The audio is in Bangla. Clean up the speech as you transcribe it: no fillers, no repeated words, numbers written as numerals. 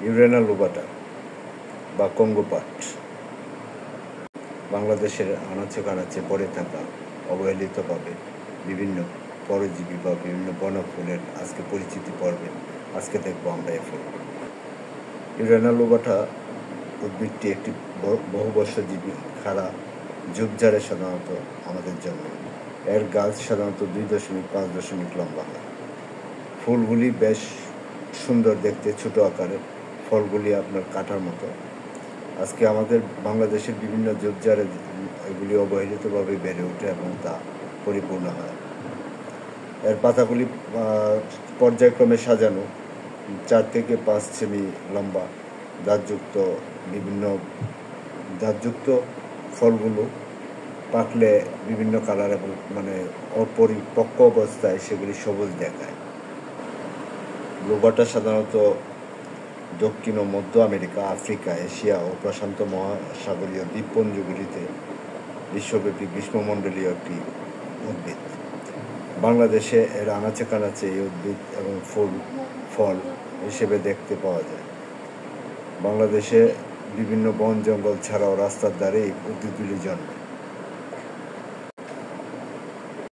ইউরেনা লোবাটা বা কঙ্গোপাট বাংলাদেশের আনাচে কানাচে পড়ে থাকা অবহেলিতভাবে বিভিন্ন পরজীবী বা বিভিন্ন বনফুলের আজকে পরিচিতি পর্বে আজকে দেখবো আমরা এই ফুল। ইউরেনা লোবাটা উদ্ভিদটি একটি বহুবর্ষজীবী খাড়া ঝোপঝাড়ে সাধারণত আমাদের জন্য। এর গাছ সাধারণত 2.5 লম্বা হয়। ফুলগুলি বেশ সুন্দর দেখতে, ছোট আকারের, ফলগুলি আপনার কাঁঠার মতো। আজকে আমাদের বাংলাদেশের বিভিন্ন ঝোপঝাড়ে এগুলি অবহেলিতভাবে বেড়ে ওঠে এবং তা পরিপূর্ণ হয়। এর পাতাগুলি পর্যায়ক্রমে সাজানো, 4 থেকে 5 সেমি লম্বা, দাঁতযুক্ত ফলগুলো পাকলে বিভিন্ন কালার এবং অপরিপক্ক অবস্থায় সেগুলি সবুজ দেখায়। লোবাটা সাধারণত দক্ষিণ ও মধ্য আমেরিকা, আফ্রিকা, এশিয়া ও প্রশান্ত মহাসাগরীয় দ্বীপপুঞ্জগুলিতে বিশ্বব্যাপী গ্রীষ্মমণ্ডলীয় একটি উদ্ভিদ। বাংলাদেশে এর আনাচে কানাচে এই উদ্ভিদ এবং ফল হিসেবে দেখতে পাওয়া যায়। বাংলাদেশে বিভিন্ন বন জঙ্গল ছাড়াও রাস্তার ধারে এই উদ্ভিদগুলি জন্মে।